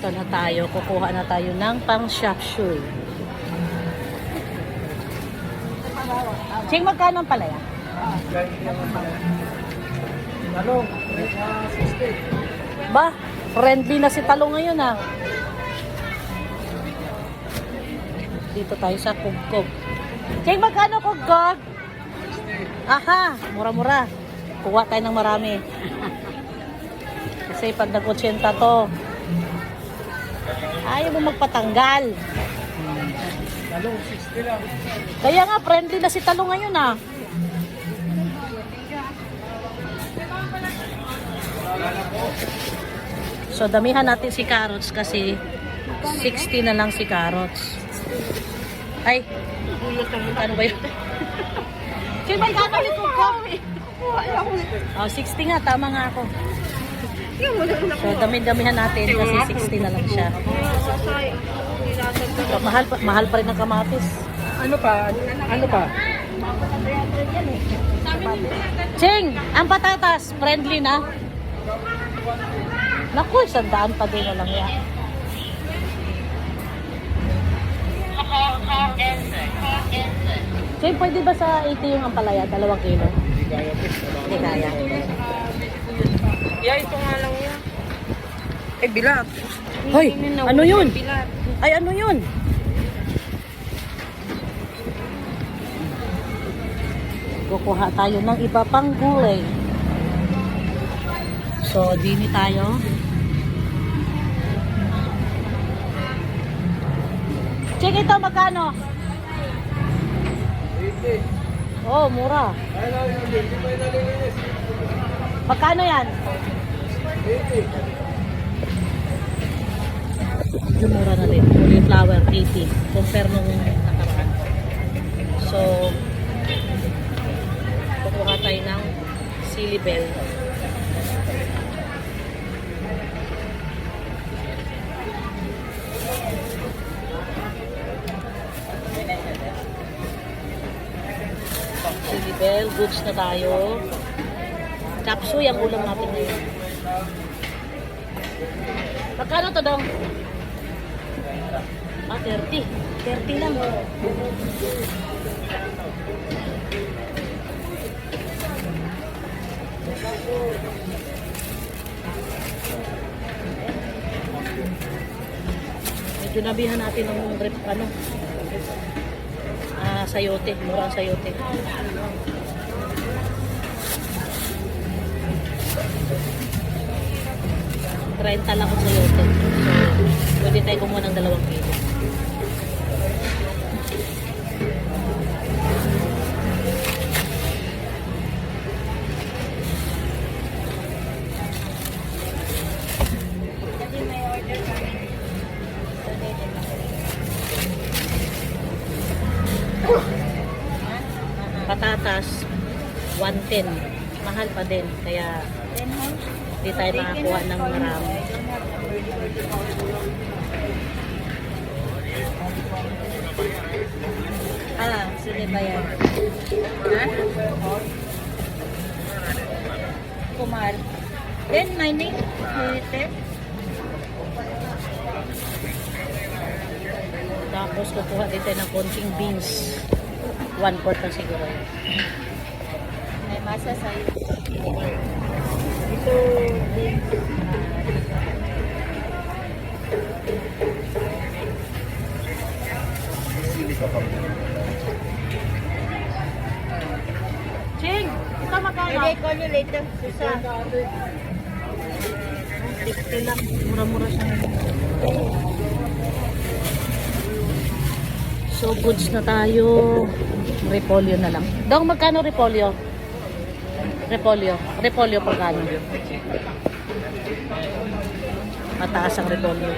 Dito na tayo. Kukuha na tayo ng pang shop shoe. Ching, magkano ang palaya? Talong, 60. Ba, friendly na si Talong ngayon ah. Dito tayo sa Kugkog. Ching, magkano Kugkog? Aha, mura-mura. Kuha tayo ng marami. Kasi pag nag-80 to, ayaw mo magpatanggal. Talong, 60 lang. Kaya nga, friendly na si Talong ngayon ah. So, damihan natin si carrots kasi 60 na lang si carrots. Ay, ano ba yun? Kaya may gano'n ni Kuko? Oh, 60 nga, tama nga ako. So, dami-damihan natin kasi 60 na lang siya. So, mahal pa rin ang kamatis. Ano pa? Ano pa? Ching, ang patatas, friendly na. Naku, 100 pa din na lang yan. Ching, pwede ba sa 80 yung ampalaya? 2 kilo? Hindi kaya. Hindi kaya. Yeah, ito nga lang yan. Eh, bilat. Hoy, ano yun? Bilat. Ay, ano yun? Kukuha tayo ng iba pang gulay. So, dini tayo. Check ito, magkano? 80. Oh, mura. Ay, hindi pa inalinis. Magkano yan? 80. Medyo mura na rin. Cauliflower, 80. Compare nung nakaraan. So, kukuha tayo ng sili bell. Sili bell, goods na tayo. Chapsuy ang ulam natin ngayon. Magkano to dong? Ah, 30. 30 lang. Medyo nabihan natin ng sayote. Murang sayote. Renta lang ako sayote. So, pwede tayo kumuha ng 2 kilo. Patatas 110. Mahal pa din kaya hindi tayo makakuha ng marami. Sili ba yan? Ha? Kumar. 10.90. Tapos kukuha dito ng konting beans. 1/4 na siguro. May masa sa'yo. Ito din. Ching, ito magkano? Maybe I call you later, Susan. 60 lang. Mura-mura siya. So, goods na tayo. Repolyo na lang. Dong, magkano repolyo? Repolyo pagkano? Mataas ang repolyo.